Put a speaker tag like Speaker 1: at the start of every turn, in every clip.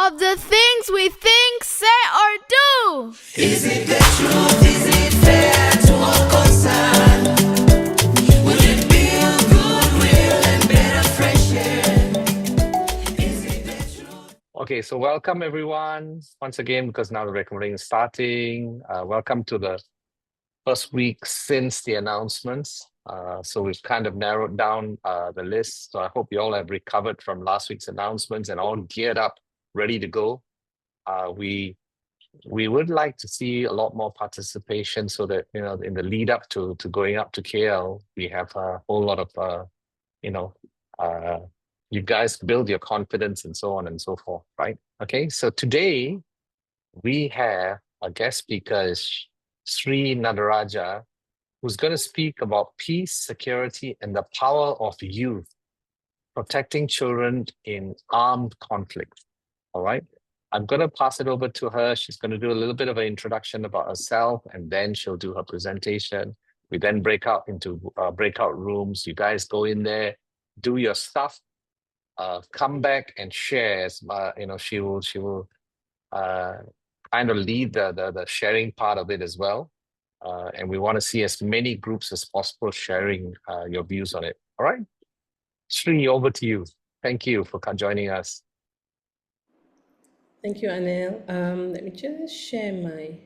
Speaker 1: of the things we think, say, or do.
Speaker 2: Is it the truth? Is it fair to all concerned? Will it build goodwill and better friendship? Is it the truth?
Speaker 3: Okay, so welcome everyone once again, because now the recording is starting. Welcome to the first week since the announcements. So we've kind of narrowed down the list. So I hope you all have recovered from last week's announcements and all geared up, ready to go. We would like to see a lot more participation so that, you know, in the lead up to going up to KL, we have a whole lot of, you guys build your confidence and so on and so forth, right? Okay, so today we have a guest speaker, is Sri Nadaraja, who's going to speak about peace, security, and the power of youth, protecting children in armed conflict. All right. I'm going to pass it over to her. She's going to do a little bit of an introduction about herself, and then she'll do her presentation. We then break out into breakout rooms. You guys go in there, do your stuff, come back and share. She will kind of lead the sharing part of it as well. And we want to see as many groups as possible sharing your views on it. All right. Sri, over to you. Thank you for joining us.
Speaker 4: Thank you, Anil. Let me just share my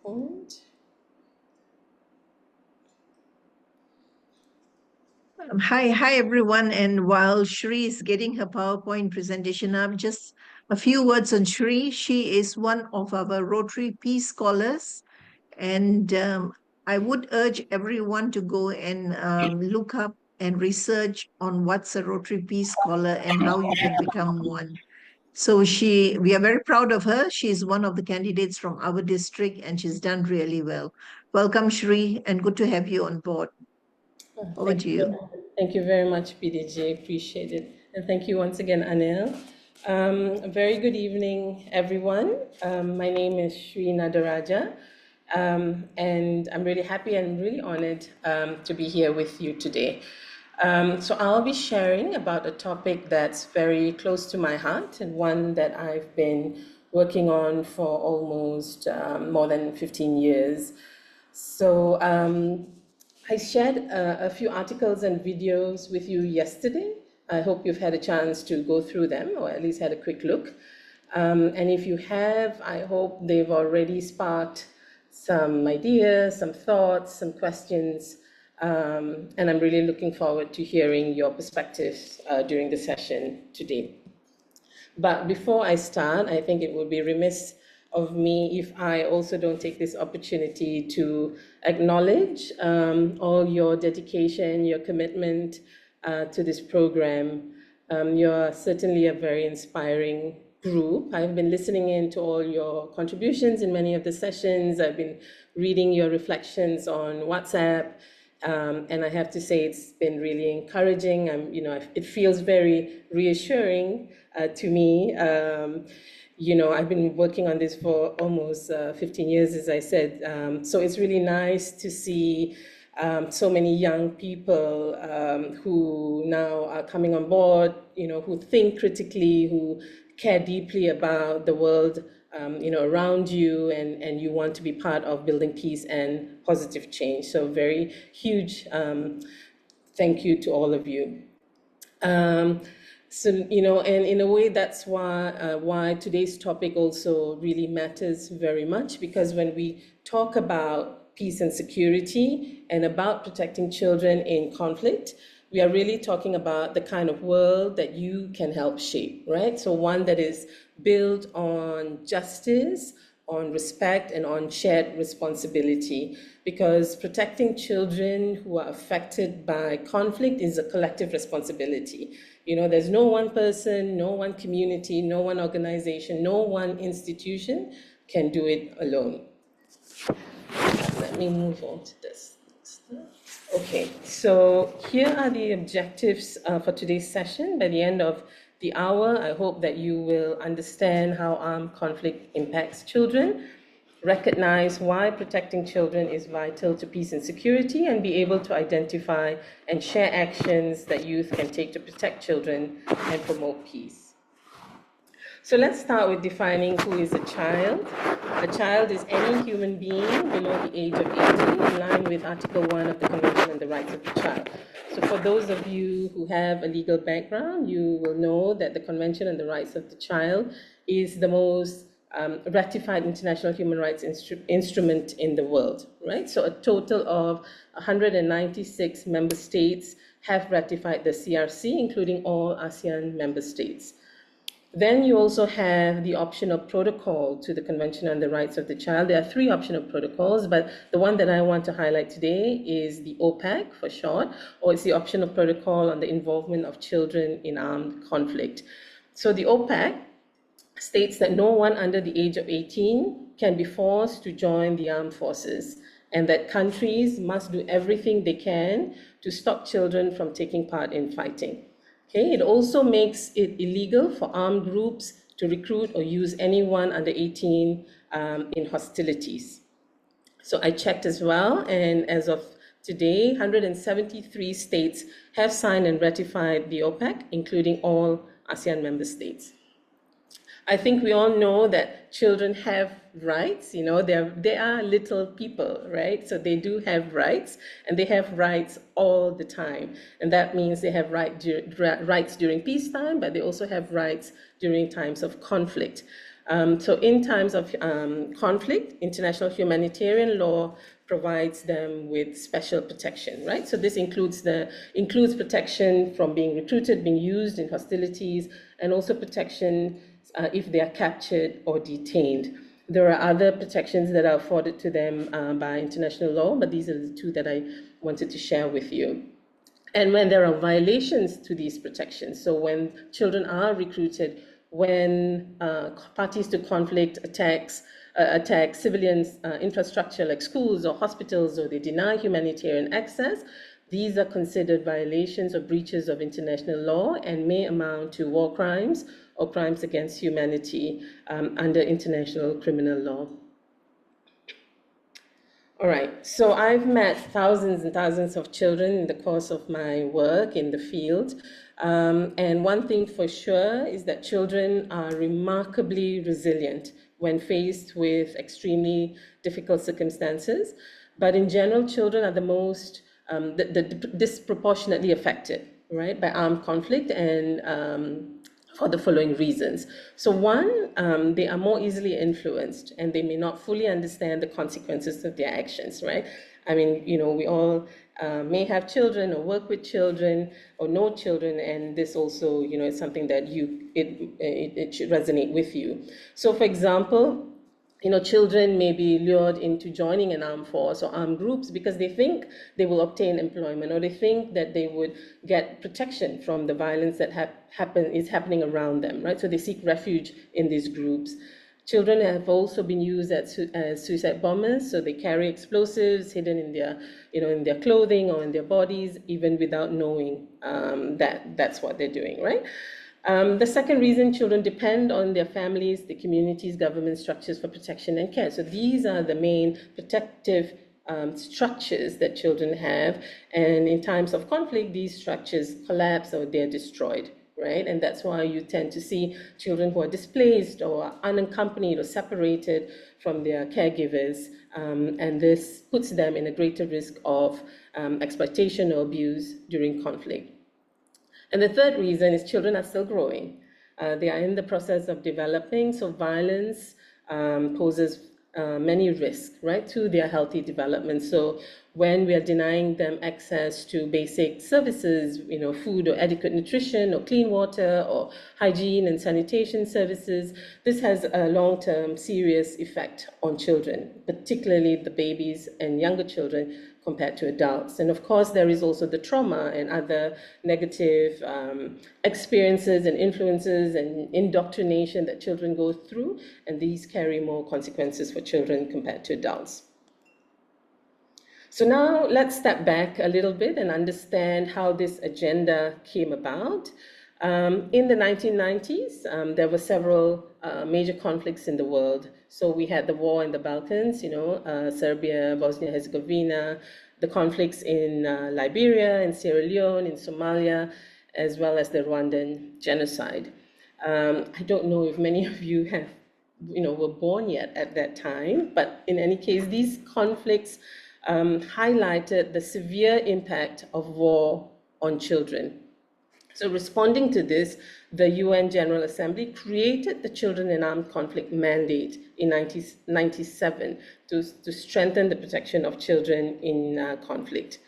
Speaker 4: PowerPoint.
Speaker 5: Hi everyone. And while Shri is getting her PowerPoint presentation up, just a few words on Shri. She is one of our Rotary Peace Scholars, and I would urge everyone to go and look up and research on what's a Rotary Peace Scholar and how you can become one. So we are very proud of her. She's one of the candidates from our district, and she's done really well. Welcome, Shri, and good to have you on board. Over to you.
Speaker 4: Thank you very much, PDJ. Appreciate it. And thank you once again, Anil. A very good evening, everyone. My name is Sri Nadaraja, and I'm really happy and really honored to be here with you today. So I'll be sharing about a topic that's very close to my heart and one that I've been working on for almost more than 15 years. So I shared a few articles and videos with you yesterday. I hope you've had a chance to go through them, or at least had a quick look. And if you have, I hope they've already sparked some ideas, some thoughts, some questions. And I'm really looking forward to hearing your perspectives during the session today. But before I start, I think it would be remiss of me if I also don't take this opportunity to acknowledge all your dedication, your commitment to this program. You're certainly a very inspiring group. I've been listening in to all your contributions in many of the sessions. I've been reading your reflections on WhatsApp. And I have to say it's been really encouraging. It feels very reassuring to me. I've been working on this for almost 15 years, as I said. So it's really nice to see so many young people who now are coming on board, who think critically, who care deeply about the world around you, and you want to be part of building peace and positive change. So very huge thank you to all of you. And in a way, that's why today's topic also really matters very much, because when we talk about peace and security and about protecting children in conflict, we are really talking about the kind of world that you can help shape, right? So one that is built on justice, on respect, and on shared responsibility, because protecting children who are affected by conflict is a collective responsibility. There's no one person, no one community, no one organization, no one institution can do it alone. Let me move on to this. Okay, so here are the objectives for today's session. By the end of the hour, I hope that you will understand how armed conflict impacts children, recognize why protecting children is vital to peace and security, and be able to identify and share actions that youth can take to protect children and promote peace. So let's start with defining who is a child. A child is any human being below the age of 18, in line with Article 1 of the Convention on the Rights of the Child. So for those of you who have a legal background, you will know that the Convention on the Rights of the Child is the most ratified international human rights instrument in the world, right? So a total of 196 member states have ratified the CRC, including all ASEAN member states. Then you also have the optional protocol to the Convention on the Rights of the Child. There are 3 optional protocols, but the one that I want to highlight today is the OPAC for short, or it's the optional protocol on the involvement of children in armed conflict. So the OPAC states that no one under the age of 18 can be forced to join the armed forces, and that countries must do everything they can to stop children from taking part in fighting. Okay, it also makes it illegal for armed groups to recruit or use anyone under 18 in hostilities. So I checked as well, and as of today, 173 states have signed and ratified the OPAC, including all ASEAN member states. I think we all know that children have rights. You know, they are little people, right? So they do have rights, and they have rights all the time. And that means they have rights during peacetime, but they also have rights during times of conflict. So in times of conflict, international humanitarian law provides them with special protection, right? So this includes protection from being recruited, being used in hostilities, and also protection if they are captured or detained. There are other protections that are afforded to them by international law, but these are the 2 that I wanted to share with you. And when there are violations to these protections, so when children are recruited, when parties to conflict attack civilians' infrastructure like schools or hospitals, or they deny humanitarian access, these are considered violations or breaches of international law and may amount to war crimes or crimes against humanity under international criminal law. All right, so I've met thousands and thousands of children in the course of my work in the field. And one thing for sure is that children are remarkably resilient when faced with extremely difficult circumstances. But in general, children are the most disproportionately affected, right, by armed conflict, and for the following reasons. So one, they are more easily influenced, and they may not fully understand the consequences of their actions, right? I mean, you know, we all may have children or work with children or know children, and this also, you know, is something that it should resonate with you. So for example, you know, children may be lured into joining an armed force or armed groups because they think they will obtain employment, or they think that they would get protection from the violence that is happening around them, right? So they seek refuge in these groups. Children have also been used as suicide bombers, so they carry explosives hidden in their clothing or in their bodies, even without knowing that that's what they're doing, right? The second reason, children depend on their families, the communities, government structures for protection and care. So these are the main protective structures that children have. And in times of conflict, these structures collapse or they're destroyed, right? And that's why you tend to see children who are displaced or unaccompanied or separated from their caregivers. And this puts them in a greater risk of exploitation or abuse during conflict. And the third reason is children are still growing. They are in the process of developing, so violence poses many risks, right, to their healthy development. So when we are denying them access to basic services, you know, food or adequate nutrition or clean water or hygiene and sanitation services, this has a long-term serious effect on children, particularly the babies and younger children compared to adults. And of course, there is also the trauma and other negative experiences and influences and indoctrination that children go through, and these carry more consequences for children compared to adults. So now let's step back a little bit and understand how this agenda came about. In the 1990s, there were several major conflicts in the world. So we had the war in the Balkans, Serbia, Bosnia-Herzegovina, the conflicts in Liberia, in Sierra Leone, in Somalia, as well as the Rwandan genocide. I don't know if many of you were born yet at that time, but in any case, these conflicts highlighted the severe impact of war on children. So responding to this, the UN General Assembly created the Children in Armed Conflict Mandate in 1997 to strengthen the protection of children in conflict.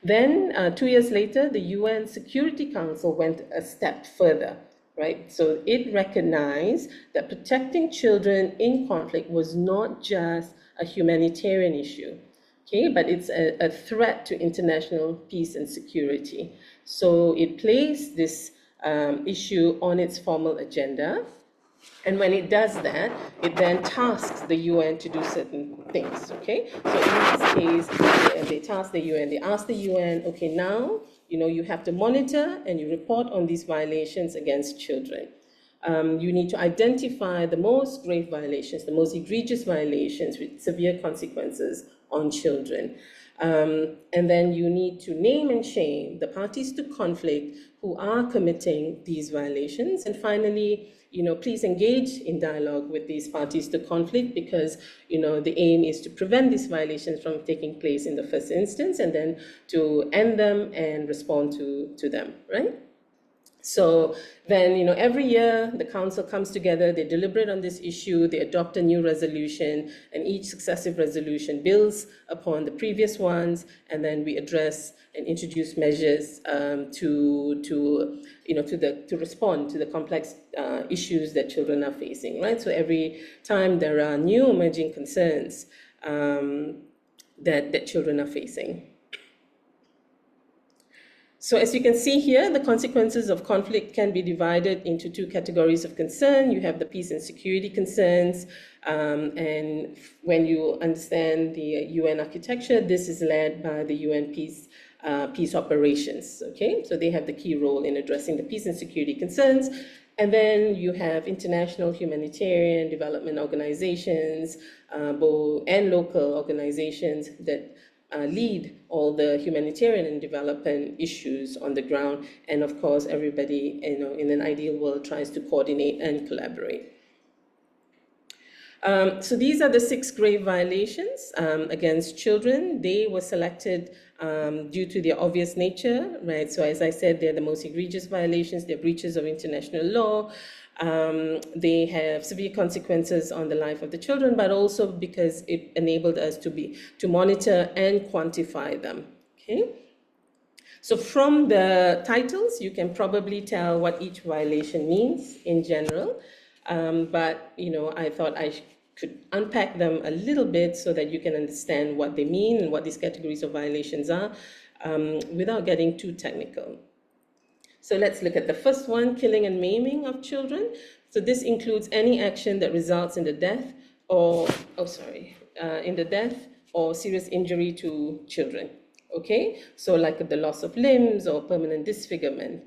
Speaker 4: Then 2 years later, the UN Security Council went a step further, right? So it recognized that protecting children in conflict was not just a humanitarian issue, okay, but it's a threat to international peace and security. So it placed this issue on its formal agenda. And when it does that, it then tasks the UN to do certain things, okay? So in this case, they task the UN, they ask the UN, okay, now, you have to monitor and you report on these violations against children. You need to identify the most grave violations, the most egregious violations with severe consequences on children. And then you need to name and shame the parties to conflict who are committing these violations. And finally, please engage in dialogue with these parties to conflict because, the aim is to prevent these violations from taking place in the first instance and then to end them and respond to them, right? So then, every year the council comes together, they deliberate on this issue, they adopt a new resolution, and each successive resolution builds upon the previous ones, and then we address and introduce measures to respond to the complex issues that children are facing, right? So every time there are new emerging concerns that children are facing. So as you can see here, the consequences of conflict can be divided into two categories of concern. You have the peace and security concerns, and when you understand the UN architecture, this is led by the UN peace operations, okay? So they have the key role in addressing the peace and security concerns. And then you have international humanitarian development organizations, and local organizations that lead all the humanitarian and development issues on the ground. And of course, everybody, in an ideal world, tries to coordinate and collaborate. So these are the 6 grave violations against children. They were selected due to their obvious nature, right? So as I said, they're the most egregious violations, they're breaches of international law. They have severe consequences on the life of the children, but also because it enabled us to monitor and quantify them, okay? So from the titles, you can probably tell what each violation means in general, but I thought I could unpack them a little bit so that you can understand what they mean and what these categories of violations are without getting too technical. So let's look at the first one, killing and maiming of children. So this includes any action that results in the death or, serious injury to children, okay? So like the loss of limbs or permanent disfigurement.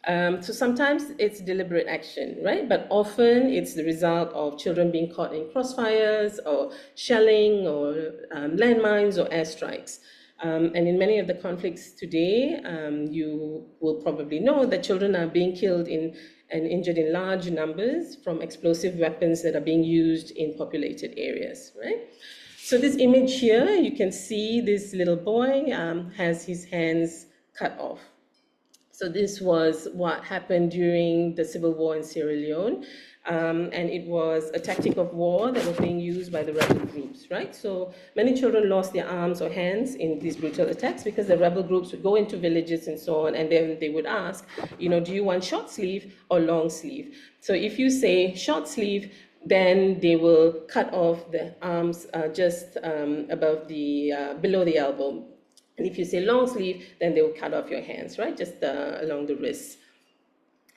Speaker 4: So sometimes it's deliberate action, right? But often it's the result of children being caught in crossfires or shelling or landmines or airstrikes. And in many of the conflicts today, you will probably know that children are being killed and injured in large numbers from explosive weapons that are being used in populated areas, right? So this image here, you can see this little boy has his hands cut off. So this was what happened during the civil war in Sierra Leone. And it was a tactic of war that was being used by the rebel groups, right? So many children lost their arms or hands in these brutal attacks because the rebel groups would go into villages and so on, and then they would ask, do you want short sleeve or long sleeve? So if you say short sleeve, then they will cut off the arms just above below the elbow. And if you say long sleeve, then they will cut off your hands, right? Just along the wrists.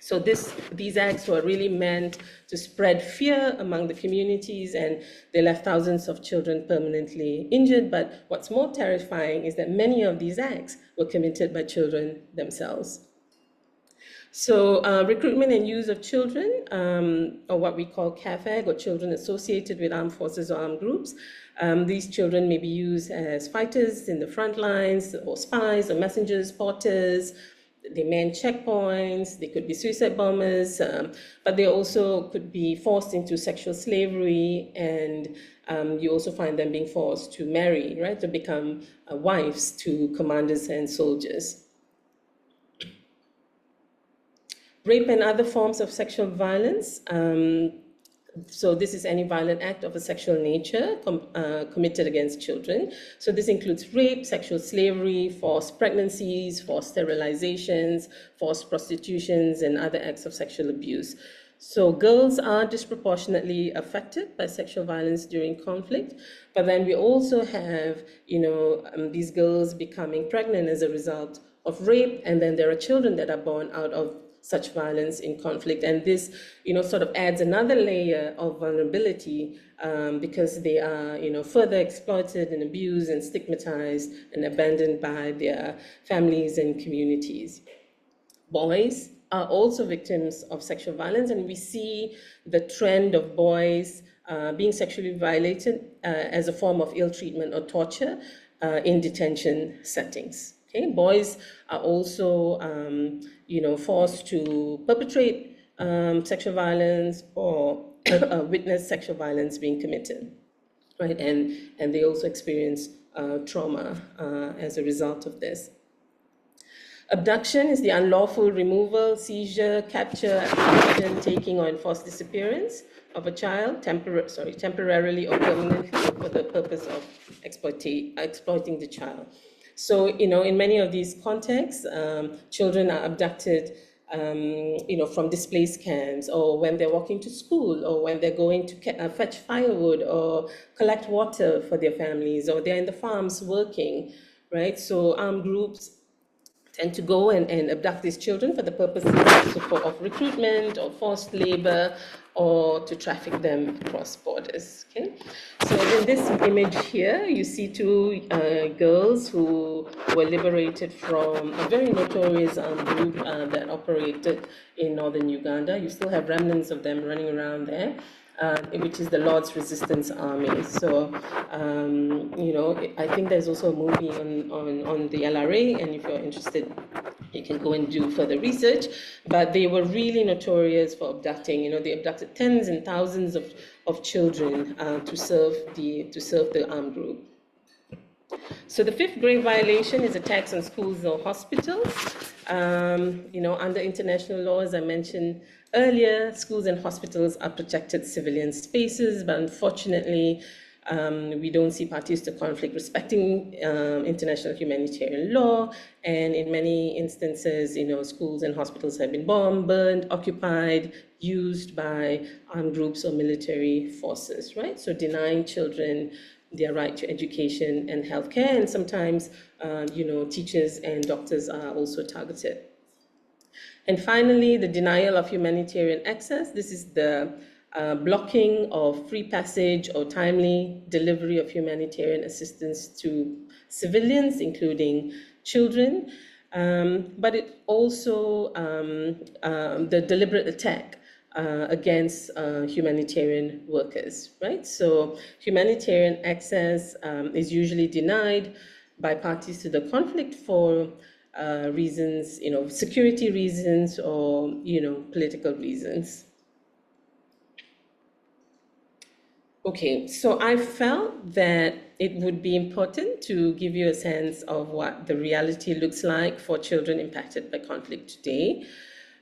Speaker 4: So these acts were really meant to spread fear among the communities, and they left thousands of children permanently injured. But what's more terrifying is that many of these acts were committed by children themselves. So recruitment and use of children, or what we call CAFAG, or children associated with armed forces or armed groups. These children may be used as fighters in the front lines, or spies, or messengers, porters. They man checkpoints, they could be suicide bombers, but they also could be forced into sexual slavery, and you also find them being forced to marry, right, to become wives to commanders and soldiers. Rape and other forms of sexual violence. So this is any violent act of a sexual nature committed against children. So this includes rape, sexual slavery, forced pregnancies, forced sterilizations, forced prostitutions, and other acts of sexual abuse. So girls are disproportionately affected by sexual violence during conflict, but then we also have, these girls becoming pregnant as a result of rape, and then there are children that are born out of such violence in conflict. And this, sort of adds another layer of vulnerability because they are, further exploited and abused and stigmatized and abandoned by their families and communities. Boys are also victims of sexual violence, and we see the trend of boys being sexually violated as a form of ill treatment or torture in detention settings. Okay? Boys are also, forced to perpetrate sexual violence or witness sexual violence being committed, right? And they also experience trauma as a result of this. Abduction is the unlawful removal, seizure, capture, abduction, taking, or enforced disappearance of a child, temporarily or permanently, for the purpose of exploiting the child. So, in many of these contexts, children are abducted, from displaced camps, or when they're walking to school, or when they're going to fetch firewood or collect water for their families, or they're in the farms working, right? So armed groups tend to go and abduct these children for the purposes of recruitment or forced labor, or to traffic them across borders. Okay, so in this image here, you see two girls who were liberated from a very notorious group that operated in northern Uganda. You still have remnants of them running around there. Which is the Lord's Resistance Army. So, I think there's also a movie on the LRA, and if you're interested, you can go and do further research. But they were really notorious for abducting. They abducted tens and thousands of children to serve the armed group. So the fifth grave violation is attacks on schools or hospitals. Under international law, as I mentioned earlier, schools and hospitals are protected civilian spaces, but unfortunately, we don't see parties to conflict respecting international humanitarian law, and in many instances, schools and hospitals have been bombed, burned, occupied, used by armed groups or military forces, right? So denying children their right to education and healthcare, and sometimes, teachers and doctors are also targeted. And finally, the denial of humanitarian access. This is the blocking of free passage or timely delivery of humanitarian assistance to civilians, including children, but it also the deliberate attack against humanitarian workers, right? So humanitarian access is usually denied by parties to the conflict for reasons, security reasons or, political reasons. Okay, so I felt that it would be important to give you a sense of what the reality looks like for children impacted by conflict today.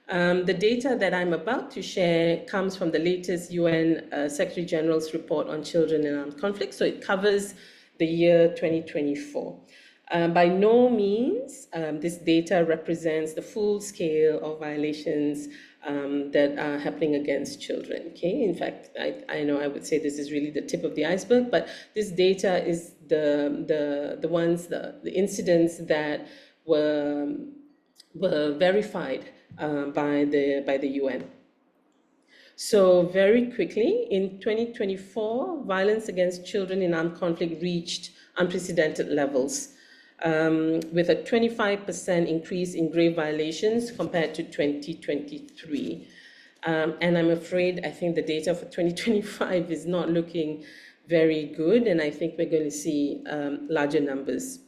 Speaker 4: The data that I'm about to share comes from the latest UN Secretary General's report on children in armed conflict, so it covers the year 2024. By no means, this data represents the full scale of violations that are happening against children, okay? In fact, I know I would say this is really the tip of the iceberg, but this data is the incidents that were verified by the UN. So very quickly, in 2024, violence against children in armed conflict reached unprecedented levels. with a 25% increase in grave violations compared to 2023. And I'm afraid, I think the data for 2025 is not looking very good, and I think we're going to see larger numbers.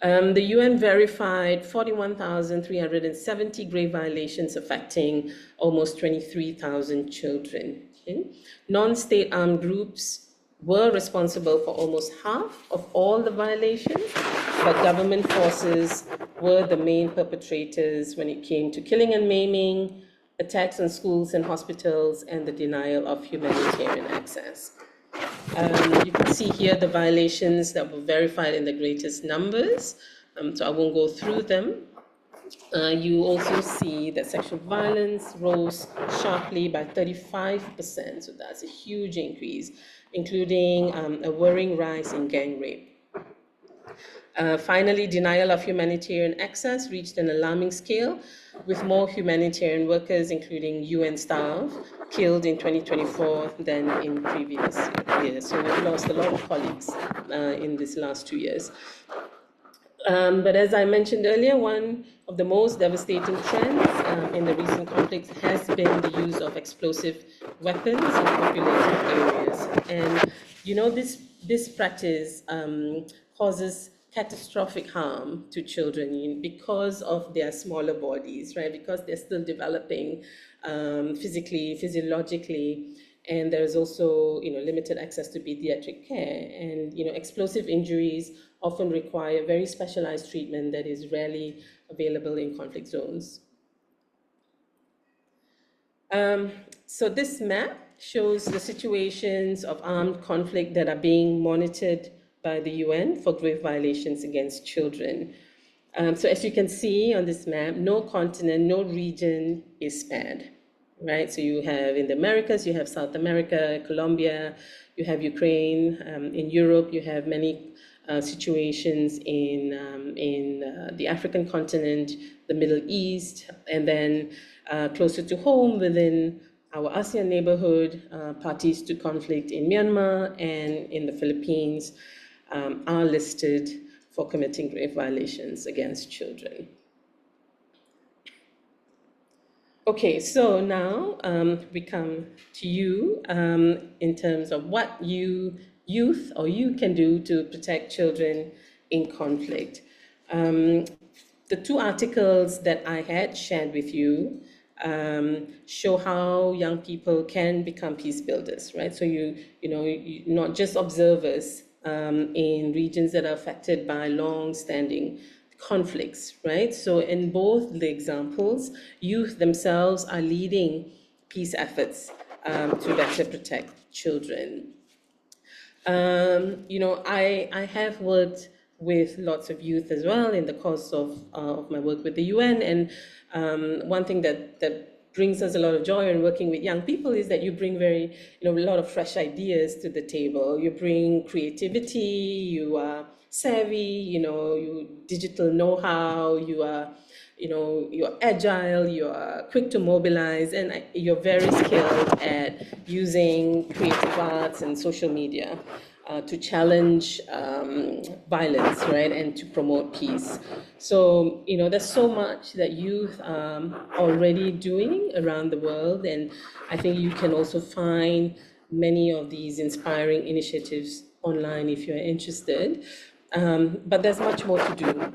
Speaker 4: The UN verified 41,370 grave violations affecting almost 23,000 children. Okay? Non-state armed groups were responsible for almost half of all the violations, but government forces were the main perpetrators when it came to killing and maiming, attacks on schools and hospitals, and the denial of humanitarian access. You can see here the violations that were verified in the greatest numbers, so I won't go through them. You also see that sexual violence rose sharply by 35%, so that's a huge increase, including a worrying rise in gang rape. Finally, denial of humanitarian access reached an alarming scale, with more humanitarian workers, including UN staff, killed in 2024 than in previous years. So we've lost a lot of colleagues in these last 2 years. But as I mentioned earlier, one of the most devastating trends in the recent conflicts has been the use of explosive weapons in populated areas. And you know, this practice causes catastrophic harm to children because of their smaller bodies, right? Because they're still developing physically, physiologically, and there's also, limited access to pediatric care. And, explosive injuries often require very specialized treatment that is rarely available in conflict zones. So this map shows the situations of armed conflict that are being monitored by the UN for grave violations against children. So as you can see on this map, no continent, no region is spared, right? So you have in the Americas, you have South America, Colombia, you have Ukraine. In Europe, you have many situations in the African continent, the Middle East, and then closer to home within our ASEAN neighborhood, parties to conflict in Myanmar and in the Philippines are listed for committing grave violations against children. Okay, so now we come to you in terms of what you can do to protect children in conflict. The two articles that I had shared with you show how young people can become peace builders, right? So you not just observers in regions that are affected by long-standing conflicts, right? So in both the examples, youth themselves are leading peace efforts to better protect children. I have worked with lots of youth as well in the course of my work with the UN, and one thing that brings us a lot of joy in working with young people is that you bring a lot of fresh ideas to the table. You bring creativity, you are savvy, you digital know-how, you're agile, you are quick to mobilize, and you're very skilled at using creative arts and social media to challenge violence, right, and to promote peace. So, there's so much that youth are already doing around the world, and I think you can also find many of these inspiring initiatives online if you're interested. But there's much more to do.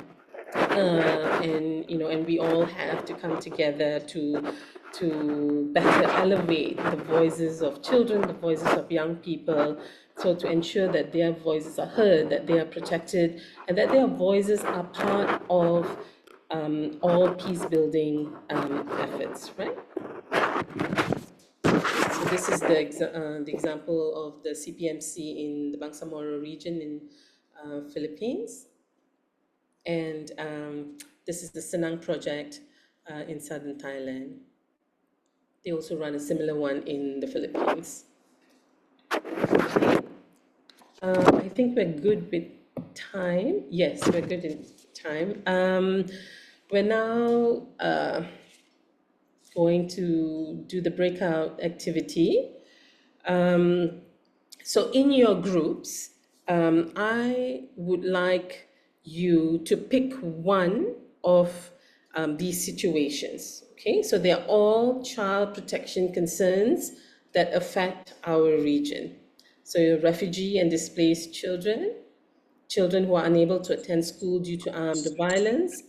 Speaker 4: And we all have to come together to better elevate the voices of children, the voices of young people, so to ensure that their voices are heard, that they are protected, and that their voices are part of all peace-building efforts, right? So this is the example of the CPMC in the Bangsamoro region in Philippines. And this is the Senang project in southern Thailand. They also run a similar one in the Philippines. I think we're good with time. Yes, we're good in time. We're now going to do the breakout activity. So in your groups, I would like you to pick one of these situations. Okay, so they're all child protection concerns that affect our region. So refugee and displaced children, children who are unable to attend school due to armed violence,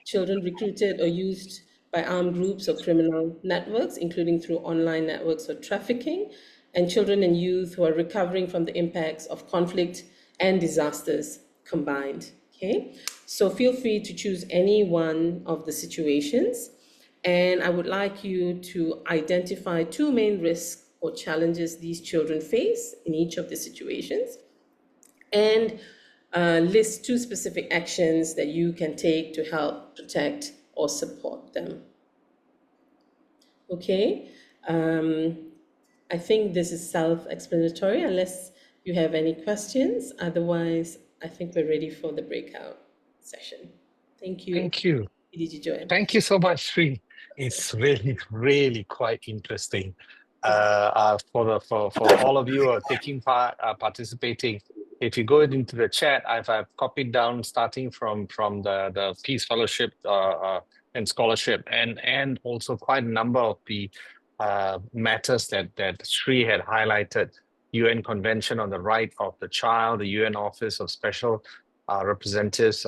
Speaker 4: children recruited or used by armed groups or criminal networks, including through online networks or trafficking, and children and youth who are recovering from the impacts of conflict and disasters combined. Okay, so feel free to choose any one of the situations. And I would like you to identify two main risks or challenges these children face in each of the situations, and list two specific actions that you can take to help protect or support them. Okay, I think this is self-explanatory unless you have any questions. Otherwise, I think we're ready for the breakout session. Thank you.
Speaker 3: Thank you.
Speaker 4: PDG Joanne.
Speaker 3: Thank you so much, Sri. It's really, really quite interesting. For all of you who are taking part, participating, if you go into the chat, I've copied down starting from the Peace Fellowship and Scholarship, and also quite a number of the matters that Sri had highlighted: UN Convention on the Right of the Child, the UN Office of Special Representatives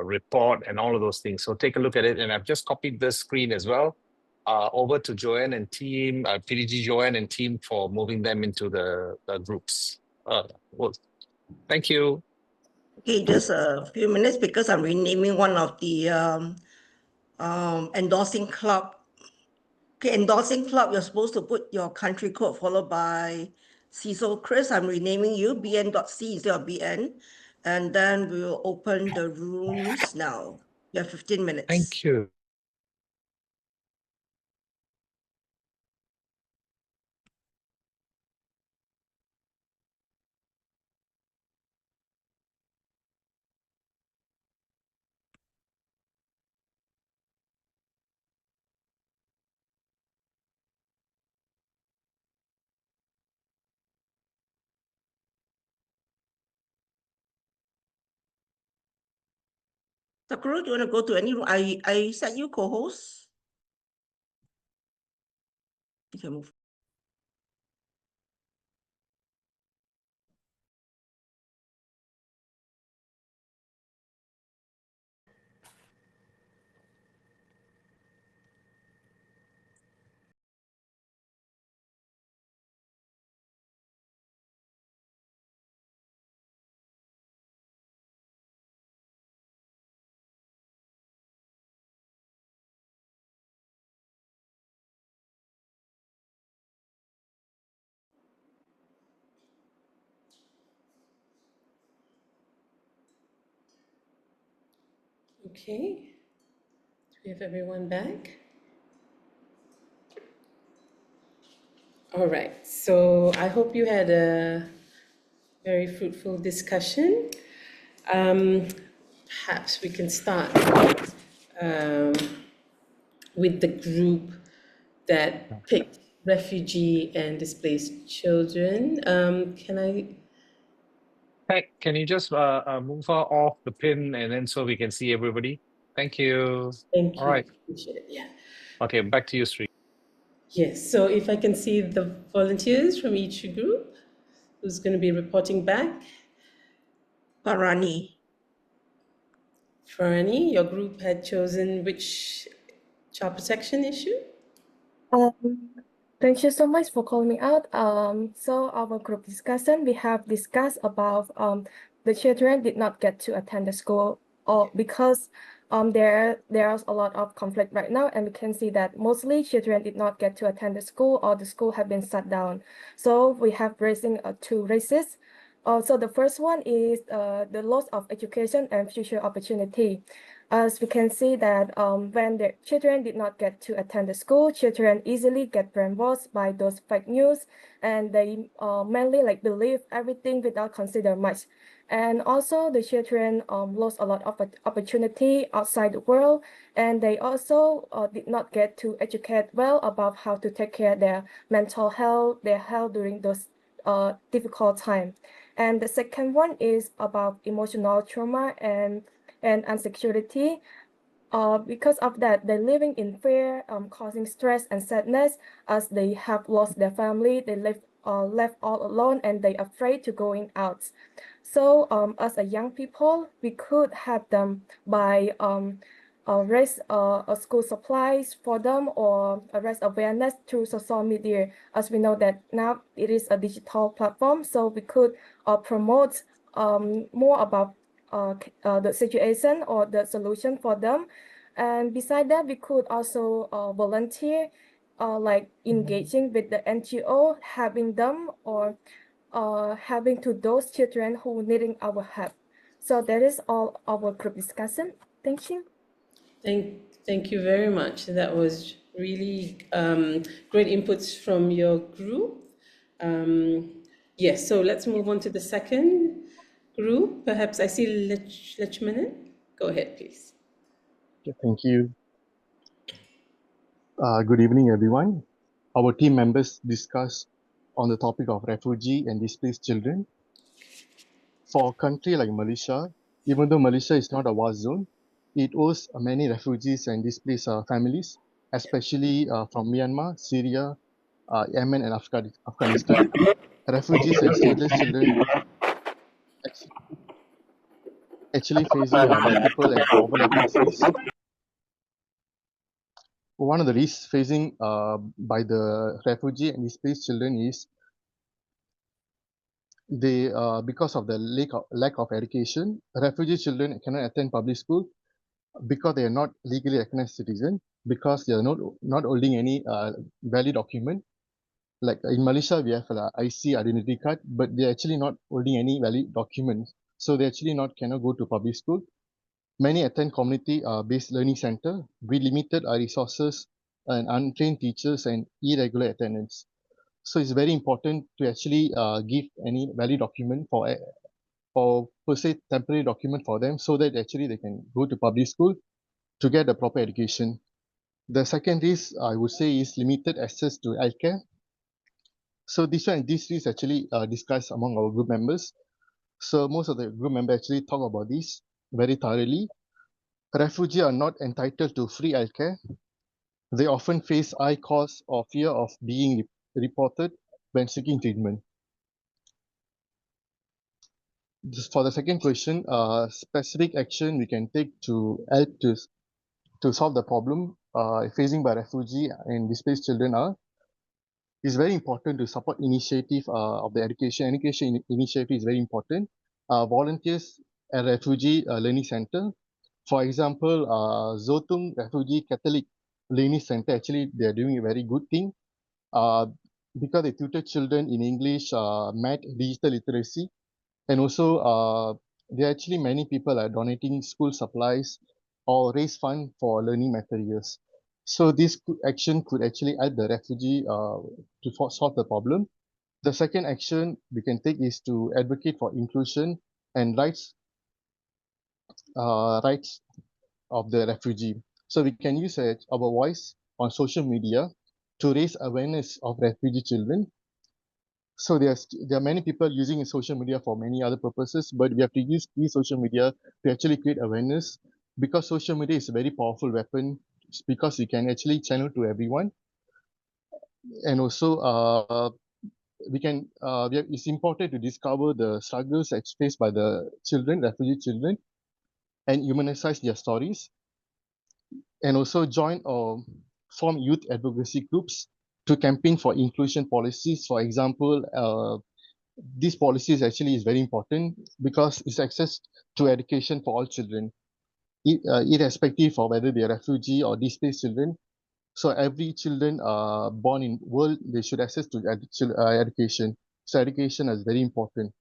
Speaker 3: report, and all of those things. So take a look at it. And I've just copied this screen as well over to Joanne and team, PDG Joanne and team, for moving them into the groups. Well, thank you.
Speaker 6: Okay, just a few minutes because I'm renaming one of the endorsing club. Okay, endorsing club, you're supposed to put your country code followed by C. So Chris, I'm renaming you BN.C instead of BN. And then we'll open the rooms now. You have 15 minutes.
Speaker 3: Thank you.
Speaker 6: Sakura, do you want to go to any room? I set you co-host. You can move.
Speaker 4: Okay, do we have everyone back? All right, so I hope you had a very fruitful discussion. Perhaps we can start with the group that picked refugee and displaced children. Can I?
Speaker 3: Heck, can you just move her off the pin, and then so we can see everybody? Thank you.
Speaker 4: Thank
Speaker 3: All
Speaker 4: you.
Speaker 3: right.
Speaker 4: Appreciate it. Yeah.
Speaker 3: Okay, back to you, Sri.
Speaker 4: Yes. So if I can see the volunteers from each group, who's going to be reporting back?
Speaker 6: Parani.
Speaker 4: Farani, your group had chosen which child protection issue?
Speaker 7: Thank you so much for calling me out. So our group discussion, we have discussed about the children did not get to attend the school, or because there's a lot of conflict right now, and we can see that mostly children did not get to attend the school, or the school have been shut down. So we have raising two races. So the first one is the loss of education and future opportunity. As we can see that when the children did not get to attend the school, children easily get brainwashed by those fake news, and they mainly like believe everything without consider much. And also the children lost a lot of opportunity outside the world, and they also did not get to educate well about how to take care of their mental health, their health during those difficult time. And the second one is about emotional trauma and insecurity. Because of that, they're living in fear, causing stress and sadness as they have lost their family. They left all alone, and they're afraid to going out. So, as a young people, we could help them by raise school supplies for them or raise awareness through social media. As we know that now it is a digital platform, so we could promote more about the situation or the solution for them. And beside that, we could also volunteer, like engaging with the NGO, having them or having to those children who needing our help. So that is all our group discussion. Thank you.
Speaker 4: Thank you very much. That was really great inputs from your group. Yes, so let's move on to the second group. Perhaps I see Lechmanan. Go ahead, please.
Speaker 8: Okay, thank you. Good evening, everyone. Our team members discuss on the topic of refugee and displaced children. For a country like Malaysia, even though Malaysia is not a war zone, it hosts many refugees and displaced families, especially from Myanmar, Syria, Yemen, and Afghanistan. Refugees and stateless children actually facing multiple and overlapping risks. One of the risks facing by the refugee and displaced children is they because of the lack of education, refugee children cannot attend public school because they are not legally recognized citizen, because they are not holding any valid document. Like in Malaysia, we have an IC identity card, but they're actually not holding any valid documents, so they actually cannot go to public school. Many attend community-based learning center with limited resources and untrained teachers and irregular attendance. So it's very important to actually give any valid document for per se temporary document for them, so that actually they can go to public school to get a proper education. The second is, I would say, is limited access to healthcare. So this is actually discussed among our group members. So most of the group members actually talk about this very thoroughly. Refugees are not entitled to free healthcare. They often face high costs or fear of being reported when seeking treatment. For the second question, specific action we can take to help to solve the problem facing by refugee and displaced children is very important to support initiative of the education. Education initiative is very important. Volunteers at Refugee Learning Center, for example, Zotung Refugee Catholic Learning Center, actually they are doing a very good thing because they tutor children in English, math, digital literacy, and also there are actually many people are donating school supplies or raise fund for learning materials. So this action could actually help the refugee to solve the problem. The second action we can take is to advocate for inclusion and rights of the refugee. So we can use our voice on social media to raise awareness of refugee children. So there are many people using social media for many other purposes, but we have to use these social media to actually create awareness, because social media is a very powerful weapon, because you can actually channel to everyone. And also it's important to discover the struggles that's faced by the children, refugee children, and humanize their stories, and also join or form youth advocacy groups to campaign for inclusion policies. For example, this policy is very important because it's access to education for all children, irrespective of whether they are refugee or displaced children. So every children born in world, they should access to education. So education is very important.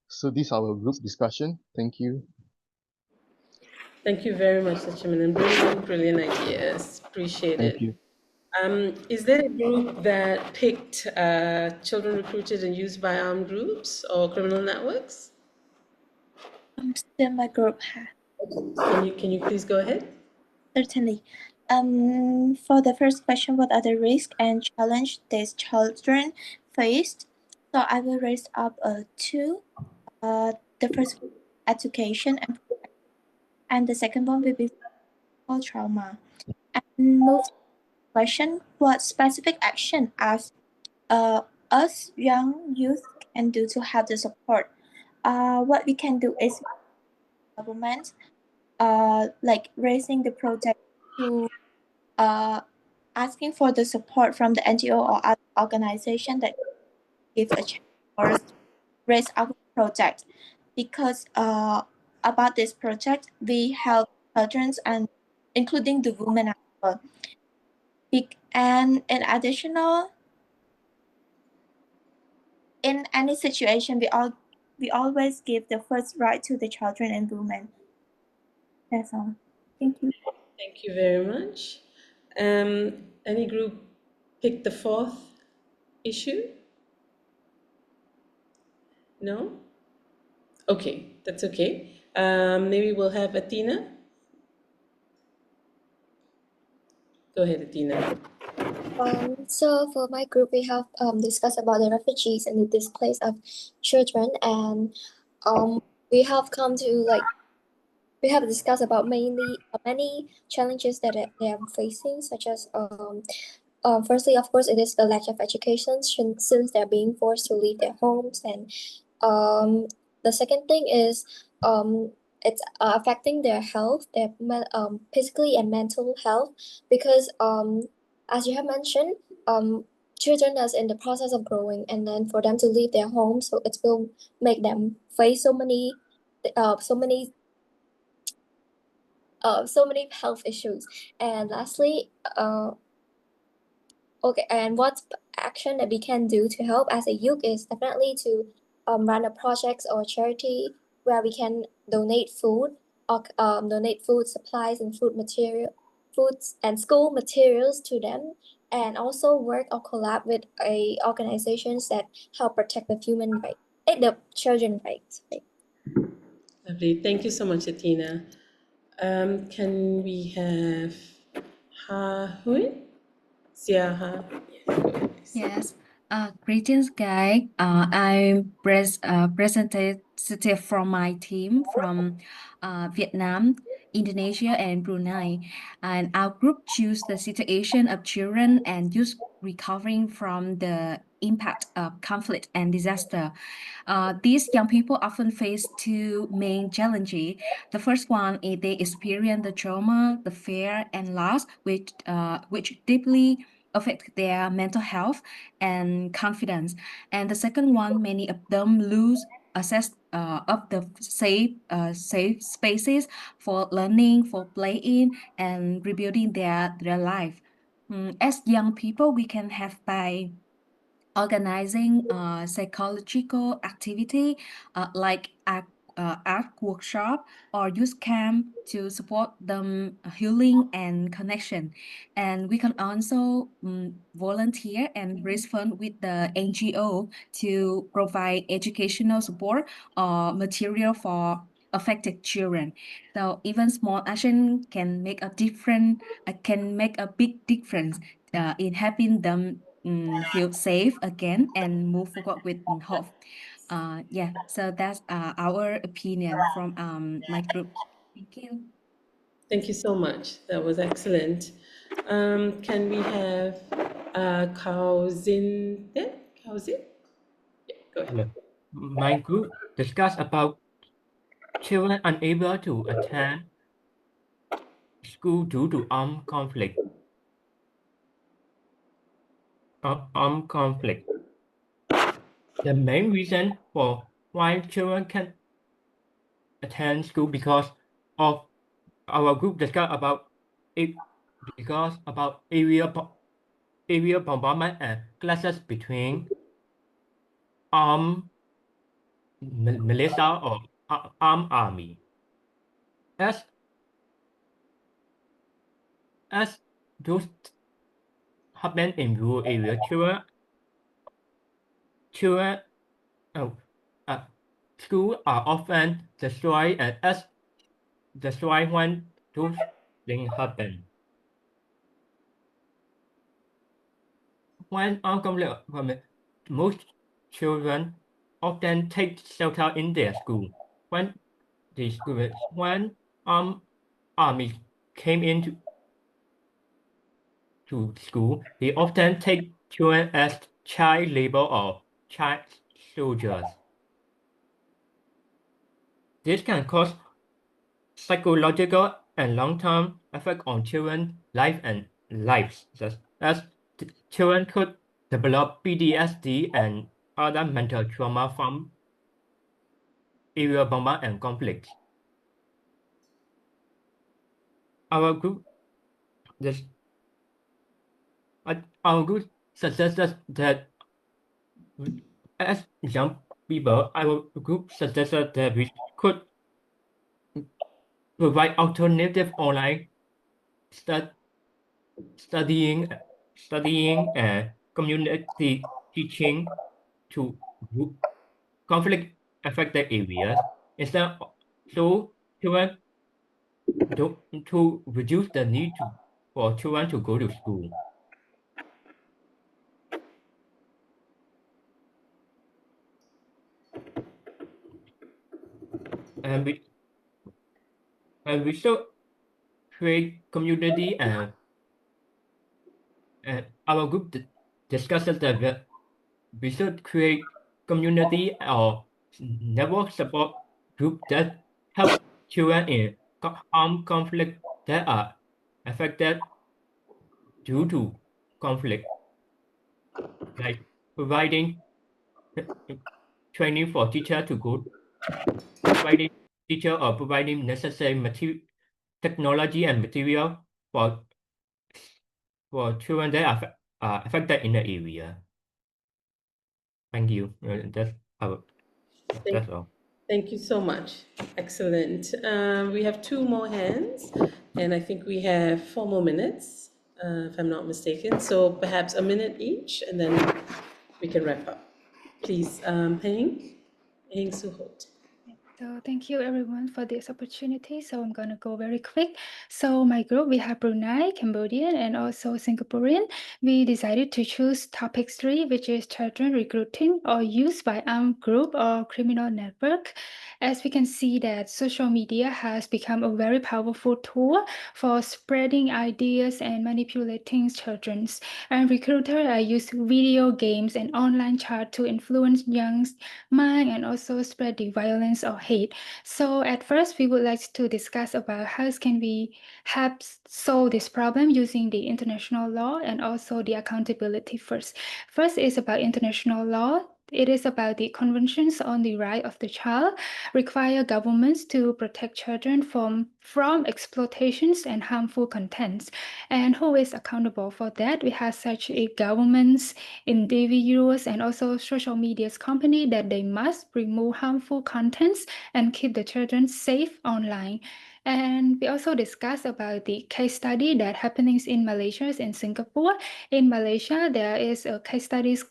Speaker 8: So this is our group discussion. Thank you.
Speaker 4: Thank you very much, Lechmanan. Brilliant, brilliant ideas. Appreciate
Speaker 8: Thank
Speaker 4: it.
Speaker 8: you.
Speaker 4: Is there a group that picked children recruited and used by armed groups or criminal networks?
Speaker 9: Still my group has.
Speaker 4: Can you please go ahead?
Speaker 9: Certainly. For the first question, what are the risks and challenges these children faced? So I will raise up two. The first one, education, and the second one will be physical trauma. And move to the question: what specific action as us young youth can do to have the support? What we can do is government, like raising the project to asking for the support from the NGO or other organization that give a chance for us to raise our project, because about this project we help children and including the women as well. And in additional, in any situation, we always give the first right to the children and women. That's all. Thank you.
Speaker 4: Thank you very much. Any group pick the fourth issue? No? Okay, that's okay. Maybe we'll have Athena. Go ahead, Athena.
Speaker 10: So for my group, we have discussed about the refugees and the displaced of children, and we have come to we have discussed about many challenges that they are facing, such as firstly, of course, it is the lack of education since they're being forced to leave their homes, and the second thing is it's affecting their health, their physically and mental health, because as you have mentioned, children is in the process of growing, and then for them to leave their homes, so it will make them face so many so many health issues. And lastly, okay, and what action that we can do to help as a youth is definitely to run a project or charity where we can donate food or donate food supplies and foods and school materials to them, and also work or collab with organizations that help protect the human rights, the children rights.
Speaker 4: Lovely. Thank you so much, Athena. Can we have Ha Hui? Siaha.
Speaker 11: Yes. Greetings, guys. I'm representative from my team from Vietnam, Indonesia, and Brunei. And our group choose the situation of children and youth recovering from the impact of conflict and disaster. These young people often face two main challenges. The first one is they experience the trauma, the fear, and loss, which deeply affect their mental health and confidence. And the second one, many of them lose access of the safe spaces for learning, for playing, and rebuilding their life. As young people, we can have by organizing psychological activity like art workshop or youth camp to support them healing and connection. And we can also volunteer and raise fund with the NGO to provide educational support or material for affected children. So even small action can make can make a big difference in helping them feel safe again and move forward with hope. Yeah, so that's our opinion from my group. Thank you.
Speaker 4: Thank you so much. That was excellent. Can we have Kaozin? Yeah, Kaozin? Yeah, go ahead.
Speaker 12: My group discussed about children unable to attend school due to armed conflict. Armed conflict. The main reason for why children can attend school because of our group discussed about it because about area bombardment and clashes between armed militia or armed army. As those happen in rural area, children oh, schools are often destroyed and as destroyed when those things happen. When armed conflict, most children often take shelter in their school. When army came into school, they often take children as child labor or child soldiers. This can cause psychological and long-term effect on children's life and lives, as children could develop PTSD and other mental trauma from area bombardment and conflicts. Our group, this, our group suggested that as young people, our group suggested that we could provide alternative online studying and community teaching to conflict affected areas instead so children to reduce the need for children to go to school. And we should create community and our group discussed that we should create community or network support group that help children in armed conflict that are affected due to conflict, like providing training for teacher to go, providing teacher or providing necessary technology and material for children that are affected in the area. Thank you. That's all.
Speaker 4: Thank you so much. Excellent. We have two more hands, and I think we have 4 more minutes, if I'm not mistaken. So perhaps a minute each, and then we can wrap up. Please, Heng Suhot.
Speaker 13: So thank you everyone for this opportunity. So I'm gonna go very quick. So my group, we have Brunei, Cambodian, and also Singaporean. We decided to choose topic 3, which is children recruiting or used by armed group or criminal network. As we can see that social media has become a very powerful tool for spreading ideas and manipulating children. And recruiters use video games and online chat to influence young mind and also spread the violence or hate. So at first, we would like to discuss about how can we help solve this problem using the international law and also the accountability first. First is about international law. It is about the conventions on the right of the child, require governments to protect children from exploitations and harmful contents. And who is accountable for that? We have such a governments, individuals, and also social media's company that they must remove harmful contents and keep the children safe online. And we also discussed about the case study that happenings in Malaysia and Singapore. In Malaysia, there is a case studies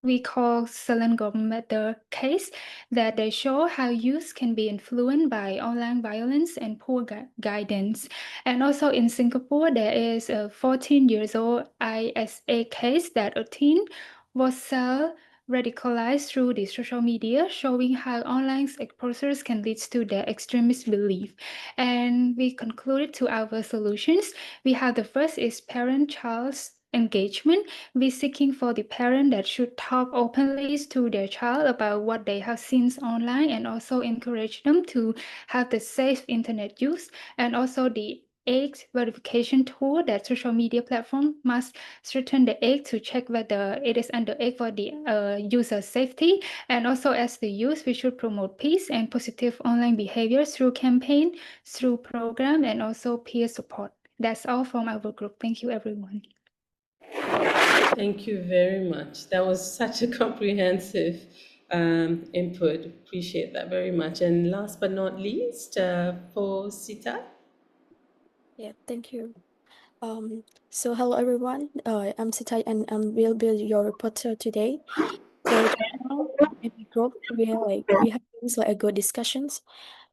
Speaker 13: we call Selangor case that they show how youth can be influenced by online violence and poor guidance. And also in Singapore, there is a 14 years old ISA case that a teen was radicalized through the social media, showing how online exposures can lead to their extremist belief. And we concluded to our solutions. We have the first is parent-child engagement. We're seeking for the parent that should talk openly to their child about what they have seen online and also encourage them to have the safe internet use, and also the age verification tool that social media platform must strengthen the age to check whether it is under age for the user safety. And also as the youth, we should promote peace and positive online behavior through campaign, through program, and also peer support. That's all from our group. Thank you, everyone.
Speaker 4: Thank you very much. That was such a comprehensive input. Appreciate that very much. And last but not least, for Sita.
Speaker 14: Yeah, thank you. So hello everyone. I'm Sita and will be your reporter today. So in the group we have things like a good discussions,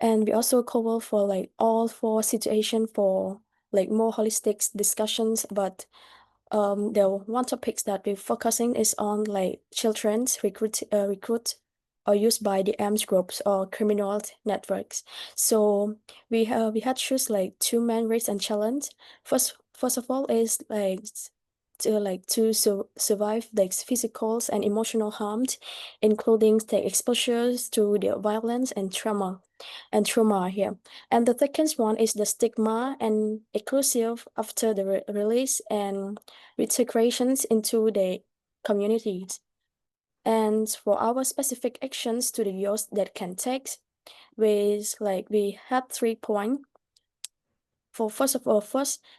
Speaker 14: and we also cover for like all 4 situations for like more holistic discussions about the one topics that we're focusing is on like children's recruit or used by the armed groups or criminal networks. So we had choose like two main risks and challenge. First of all is to survive the physical and emotional harm, including the exposures to the violence and trauma here. And the second one is the stigma and exclusive after the release and reintegrations into the communities. And for our specific actions to the youth that can take, we had 3 points. First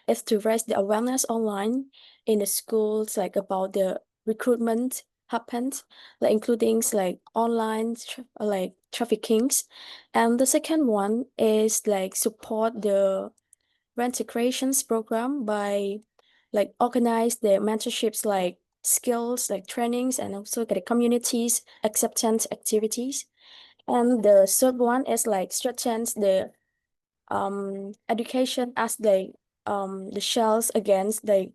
Speaker 14: is to raise the awareness online in the schools, like about the recruitment happened, like including like online traffickings. And the second one is like support the reintegrations program by like organize the mentorships like skills like trainings and also the communities acceptance activities. And the third one is like strengthens the education as the shells against the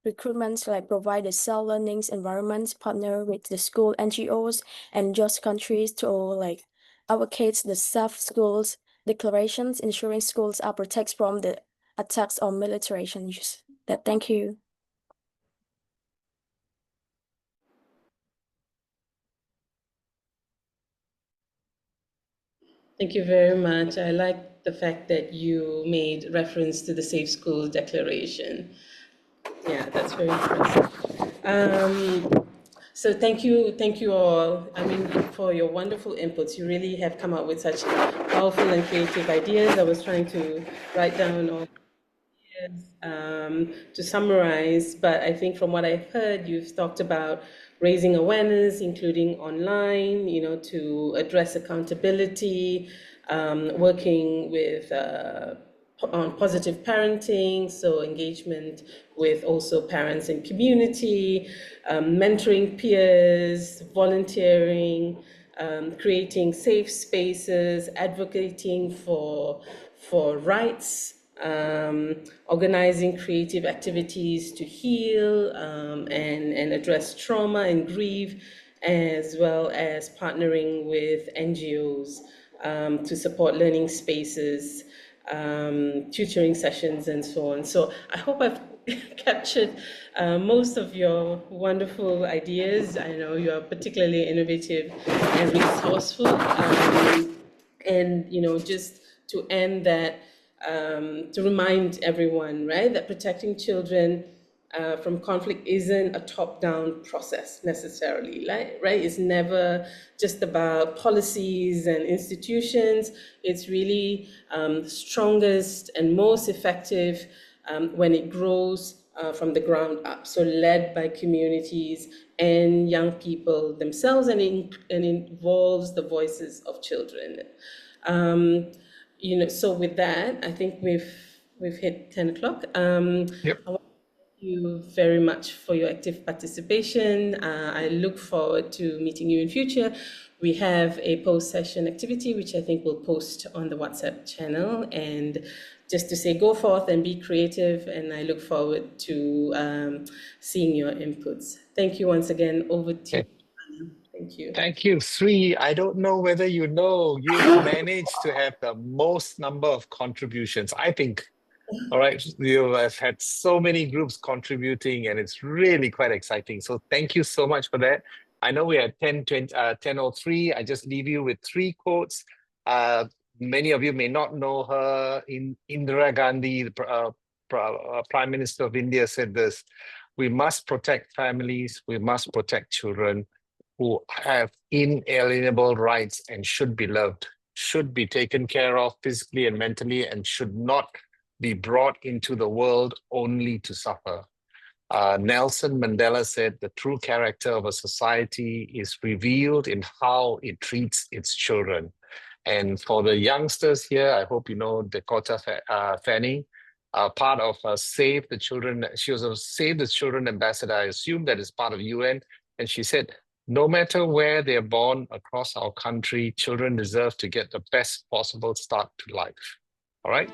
Speaker 14: recruitments, like provide the self-learning environments, partner with the school NGOs and just countries to like advocate the safe schools declarations, ensuring schools are protected from the attacks on military use. Thank you.
Speaker 4: Thank you very much. I like the fact that you made reference to the Safe School Declaration. Yeah, that's very impressive. So thank you all. I mean, for your wonderful inputs. You really have come up with such powerful and creative ideas. I was trying to write down all to summarize, but I think from what I've heard, you've talked about raising awareness, including online, to address accountability, working with on positive parenting, so engagement with also parents and community, mentoring peers, volunteering, creating safe spaces, advocating for rights, organizing creative activities to heal and address trauma and grief, as well as partnering with NGOs to support learning spaces, tutoring sessions, and so on. So I hope I've captured most of your wonderful ideas. I know you are particularly innovative and resourceful. And, just to end that, to remind everyone, right, that protecting children from conflict isn't a top-down process necessarily, right? It's never just about policies and institutions. It's really strongest and most effective when it grows from the ground up, so led by communities and young people themselves, and involves the voices of children. So with that, I think we've hit 10 o'clock.
Speaker 3: Yep.
Speaker 4: I want to thank you very much for your active participation. I look forward to meeting you in future. We have a post-session activity, which I think we'll post on the WhatsApp channel. And just to say, go forth and be creative. And I look forward to seeing your inputs. Thank you once again. Over to you. Thank you.
Speaker 3: Thank you. Sri, I don't know whether you've managed to have the most number of contributions. I think, all right, you have had so many groups contributing and it's really quite exciting. So thank you so much for that. I know we are 10:03. I just leave you with 3 quotes. Many of you may not know her. Indira Gandhi, the Prime Minister of India, said this: "We must protect families, we must protect children who have inalienable rights and should be loved, should be taken care of physically and mentally, and should not be brought into the world only to suffer." Nelson Mandela said, "The true character of a society is revealed in how it treats its children." And for the youngsters here, I hope you know Dakota Fanning, part of Save the Children. She was a Save the Children ambassador. I assume that is part of UN. And she said, no matter where they're born across our country, children deserve to get the best possible start to life. All right?